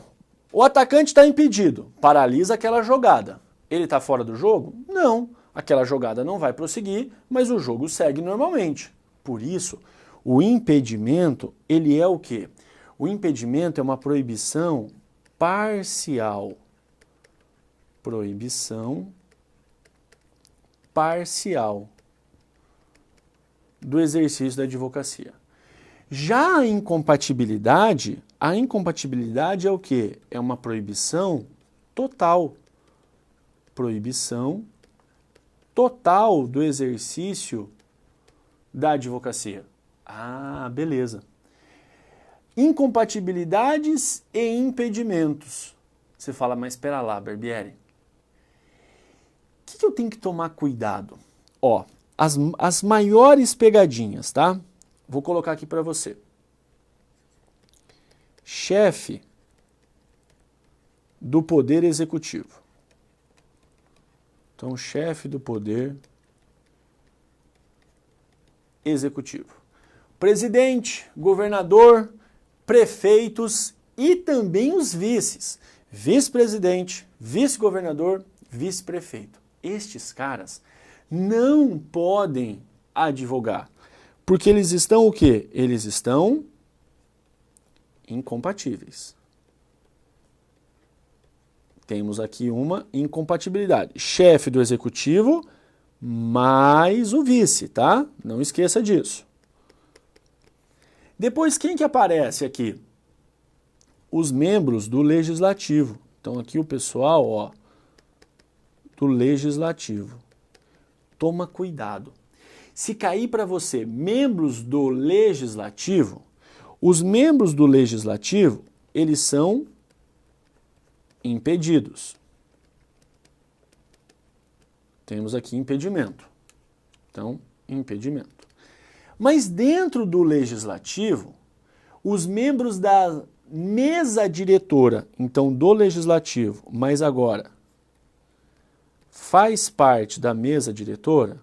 Speaker 1: o atacante está impedido. Paralisa aquela jogada. Ele está fora do jogo? Não. Aquela jogada não vai prosseguir, mas o jogo segue normalmente. Por isso, o impedimento, ele é o quê? O impedimento é uma proibição parcial. Proibição parcial do exercício da advocacia. Já a incompatibilidade é o quê? É uma proibição total. Proibição total do exercício da advocacia. Ah, beleza. Incompatibilidades e impedimentos. Você fala, mas espera lá, Barbieri. O que eu tenho que tomar cuidado? Ó, as maiores pegadinhas, tá? Vou colocar aqui para você. Chefe do Poder Executivo. Então, chefe do Poder Executivo. Presidente, governador, prefeitos e também os vices. Vice-presidente, vice-governador, vice-prefeito. Estes caras não podem advogar. Porque eles estão o quê? Eles estão incompatíveis. Temos aqui uma incompatibilidade. Chefe do executivo mais o vice, tá? Não esqueça disso. Depois, quem que aparece aqui? Os membros do Legislativo. Então, aqui o pessoal, ó, do Legislativo. Toma cuidado. Se cair para você membros do Legislativo, os membros do Legislativo, eles são impedidos. Temos aqui impedimento. Então, impedimento. Mas dentro do Legislativo, os membros da mesa diretora, então do Legislativo, mas agora faz parte da mesa diretora,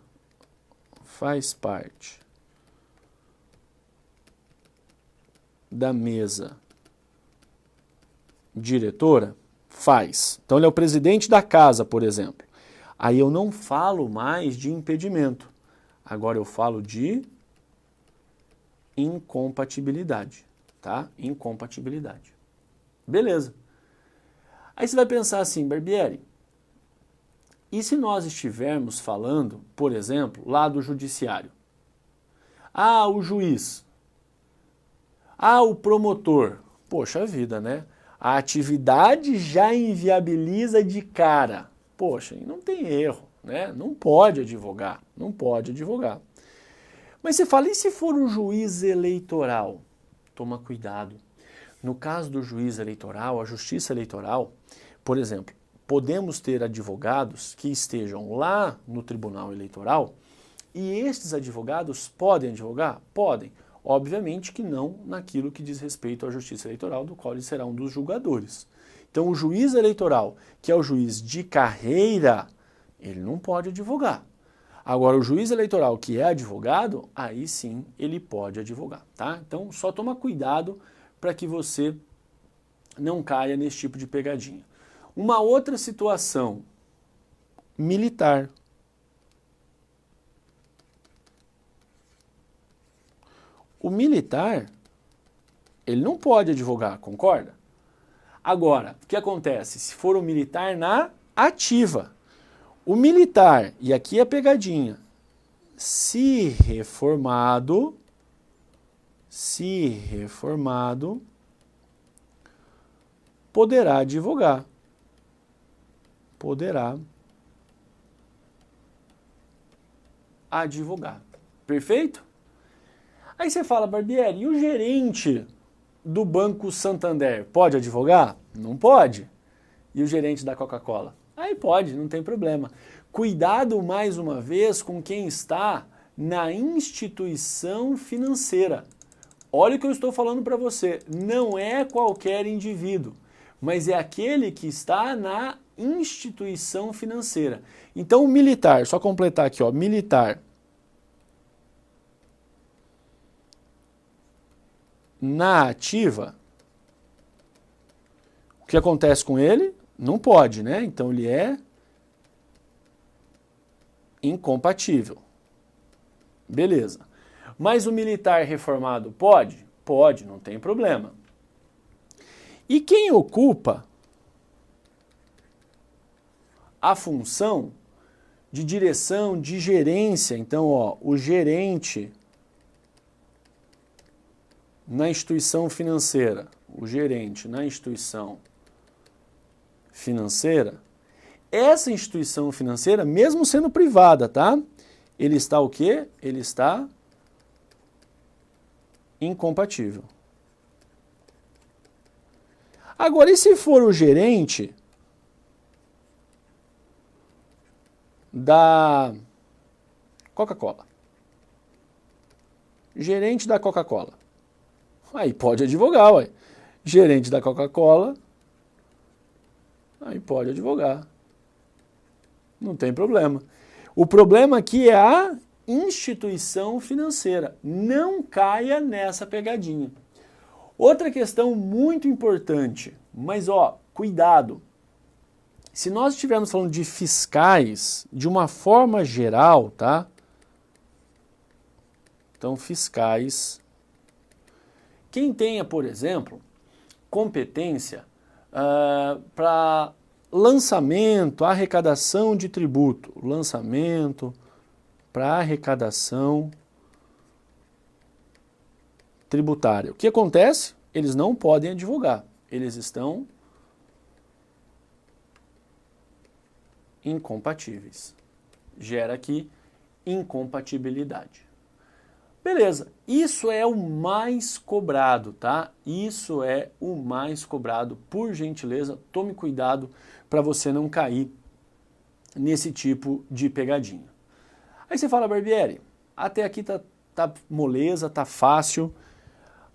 Speaker 1: faz parte da mesa diretora, faz. Então ele é o presidente da casa, por exemplo. Aí eu não falo mais de impedimento. Agora eu falo de incompatibilidade, tá? Incompatibilidade. Beleza. Aí você vai pensar assim, Barbieri, e se nós estivermos falando, por exemplo, lá do judiciário? Ah, o juiz. Ah, o promotor. Poxa vida, né? A atividade já inviabiliza de cara. Poxa, não tem erro, né? Não pode advogar, não pode advogar. Mas você fala, e se for um juiz eleitoral? Toma cuidado. No caso do juiz eleitoral, a justiça eleitoral, por exemplo, podemos ter advogados que estejam lá no tribunal eleitoral e estes advogados podem advogar? Podem. Obviamente que não naquilo que diz respeito à justiça eleitoral, do qual ele será um dos julgadores. Então o juiz eleitoral, que é o juiz de carreira, ele não pode advogar. Agora o juiz eleitoral que é advogado, aí sim ele pode advogar, tá? Então só toma cuidado para que você não caia nesse tipo de pegadinha. Uma outra situação, militar. O militar, ele não pode advogar, concorda? Agora, o que acontece? Se for um militar na ativa, o militar, e aqui é a pegadinha, se reformado, poderá advogar. Poderá advogar. Perfeito? Aí você fala, Barbieri, e o gerente do Banco Santander pode advogar? Não pode. E o gerente da Coca-Cola? Aí pode, não tem problema. Cuidado mais uma vez com quem está na instituição financeira. Olha o que eu estou falando para você, não é qualquer indivíduo, mas é aquele que está na instituição financeira. Então o militar, só completar aqui, ó, militar na ativa, o que acontece com ele? Não pode, né? Então ele é incompatível. Beleza. Mas o militar reformado pode? Pode, não tem problema. E quem ocupa a função de direção, de gerência, então, ó, o gerente na instituição financeira, o gerente na instituição financeira, essa instituição financeira, mesmo sendo privada, tá? Ele está o quê? Ele está incompatível. Agora, e se for o gerente da Coca-Cola? Gerente da Coca-Cola. Aí pode advogar, ué. Gerente da Coca-Cola, aí pode advogar. Não tem problema. O problema aqui é a instituição financeira. Não caia nessa pegadinha. Outra questão muito importante, mas ó, cuidado. Se nós estivermos falando de fiscais, de uma forma geral, tá? Então, fiscais. Quem tenha, por exemplo, competência para lançamento, arrecadação de tributo, lançamento para arrecadação tributária. O que acontece? Eles não podem advogar. Eles estão incompatíveis. Gera aqui incompatibilidade. Beleza, isso é o mais cobrado, tá? Isso é o mais cobrado. Por gentileza, tome cuidado para você não cair nesse tipo de pegadinha. Aí você fala, Barbieri, até aqui tá moleza, tá fácil,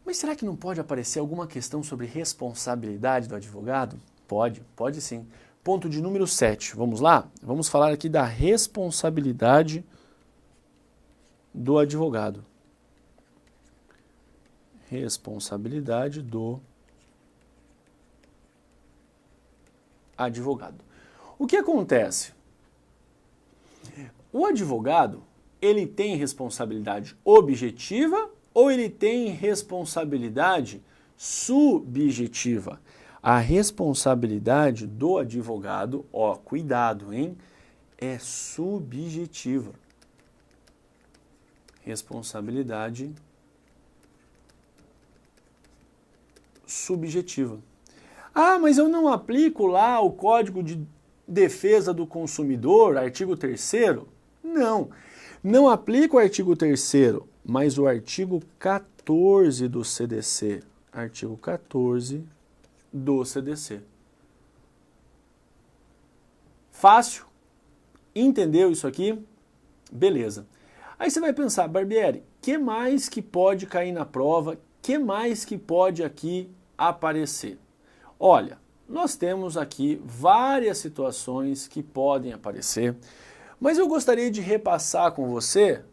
Speaker 1: mas será que não pode aparecer alguma questão sobre responsabilidade do advogado? Pode sim. Ponto de número 7, vamos lá? Vamos falar aqui da responsabilidade do advogado. Responsabilidade do advogado. O que acontece? O advogado, ele tem responsabilidade objetiva ou ele tem responsabilidade subjetiva? A responsabilidade do advogado, ó, cuidado, hein? É subjetiva. Responsabilidade subjetiva. Ah, mas eu não aplico lá o Código de Defesa do Consumidor, artigo 3º? Não aplico o artigo 3º, mas o artigo 14 do CDC. Artigo 14 do CDC. Fácil? Entendeu isso aqui? Beleza. Aí você vai pensar, Barbieri, que mais que pode cair na prova? Que mais que pode aqui aparecer? Olha, nós temos aqui várias situações que podem aparecer, mas eu gostaria de repassar com você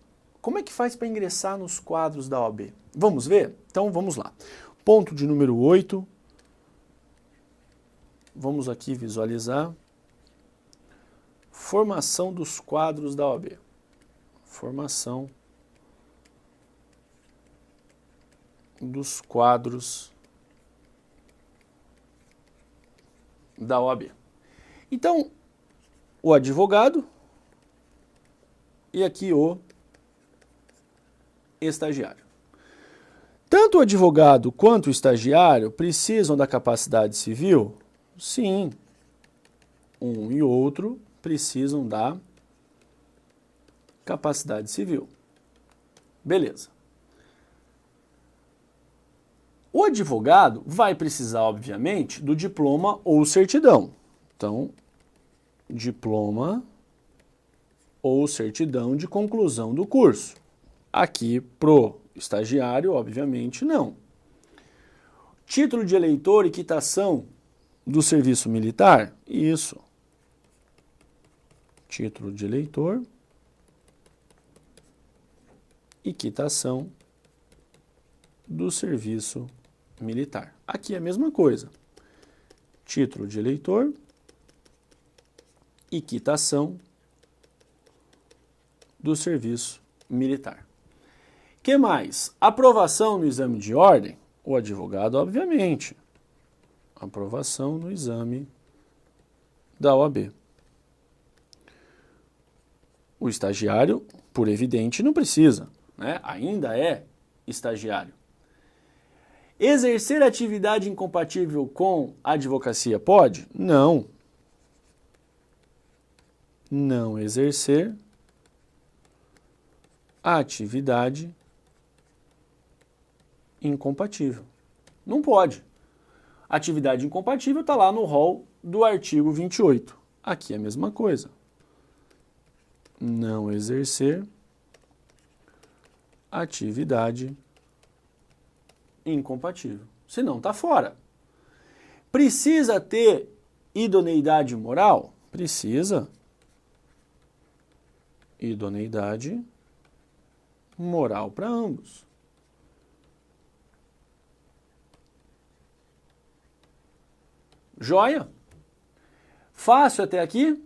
Speaker 1: como é que faz para ingressar nos quadros da OAB. Vamos ver? Então vamos lá. Ponto de número 8. Vamos aqui visualizar. Formação dos quadros da OAB. Formação dos quadros da OAB. Então, o advogado e aqui o estagiário. Tanto o advogado quanto o estagiário precisam da capacidade civil? Sim. Um e outro precisam da capacidade civil. Beleza. O advogado vai precisar, obviamente, do diploma ou certidão. Então, diploma ou certidão de conclusão do curso. Aqui, pro estagiário, obviamente, não. Título de eleitor e quitação do serviço militar? Isso. Título de eleitor e quitação do serviço militar. Aqui é a mesma coisa. Título de eleitor e quitação do serviço militar. Que mais? Aprovação no exame de ordem? O advogado, obviamente. Aprovação no exame da OAB. O estagiário, por evidente, não precisa, né? Ainda é estagiário. Exercer atividade incompatível com a advocacia pode? Não. Não exercer a atividade incompatível. Não pode. Atividade incompatível está lá no rol do artigo 28. Aqui é a mesma coisa. Não exercer atividade incompatível. Senão está fora. Precisa ter idoneidade moral? Precisa. Idoneidade moral para ambos. Joia? Fácil até aqui?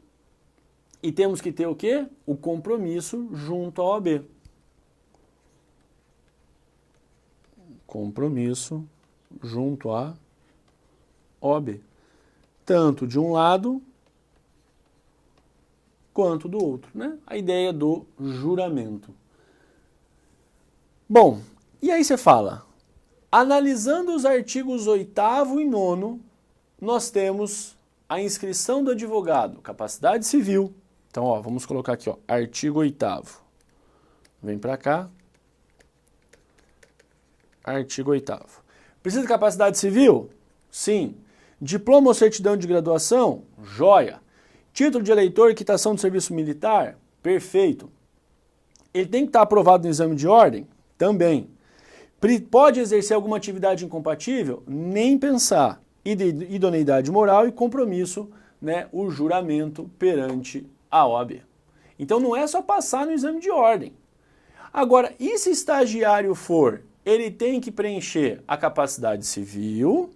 Speaker 1: E temos que ter o quê? O compromisso junto à OAB. Compromisso junto à OAB. Tanto de um lado quanto do outro, né? A ideia do juramento. Bom, e aí você fala, Analisando os artigos 8º e 9º, nós temos a inscrição do advogado, capacidade civil. Então, ó, vamos colocar aqui, ó, artigo 8º. Vem para cá. Artigo 8º. Precisa de capacidade civil? Sim. Diploma ou certidão de graduação? Joia. Título de eleitor e quitação do serviço militar? Perfeito. Ele tem que estar aprovado no exame de ordem? Também. Pode exercer alguma atividade incompatível? Nem pensar. Idoneidade moral e compromisso, né, o juramento perante a OAB. Então não é só passar no exame de ordem. Agora, e se estagiário for? Ele tem que preencher a capacidade civil,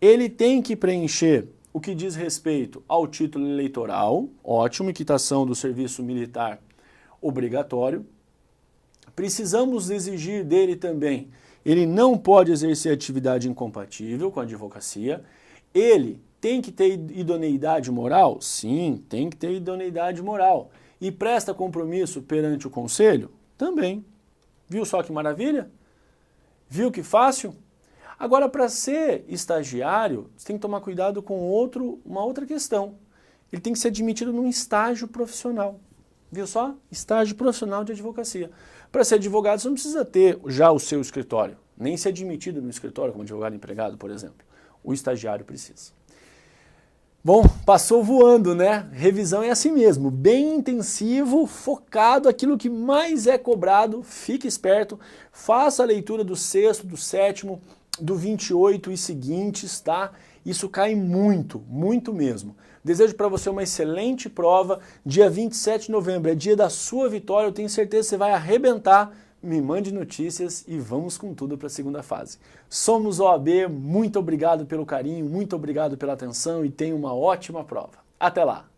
Speaker 1: ele tem que preencher o que diz respeito ao título eleitoral, ótimo, e quitação do serviço militar obrigatório. Precisamos exigir dele também, ele não pode exercer atividade incompatível com a advocacia, ele tem que ter idoneidade moral? Sim, tem que ter idoneidade moral. E presta compromisso perante o conselho? Também. Viu só que maravilha? Viu que fácil? Agora, para ser estagiário, você tem que tomar cuidado com uma outra questão. Ele tem que ser admitido num estágio profissional. Viu só? Estágio profissional de advocacia. Para ser advogado, você não precisa ter já o seu escritório, nem ser admitido no escritório como advogado empregado, por exemplo. O estagiário precisa. Bom, passou voando, né? Revisão é assim mesmo, bem intensivo, focado, aquilo que mais é cobrado, fique esperto, faça a leitura do 6º, do 7º, do 28 e seguintes, tá? Isso cai muito, muito mesmo. Desejo para você uma excelente prova, dia 27 de novembro, é dia da sua vitória, eu tenho certeza que você vai arrebentar. Me mande notícias e vamos com tudo para a segunda fase. Somos OAB, muito obrigado pelo carinho, muito obrigado pela atenção e tenha uma ótima prova. Até lá!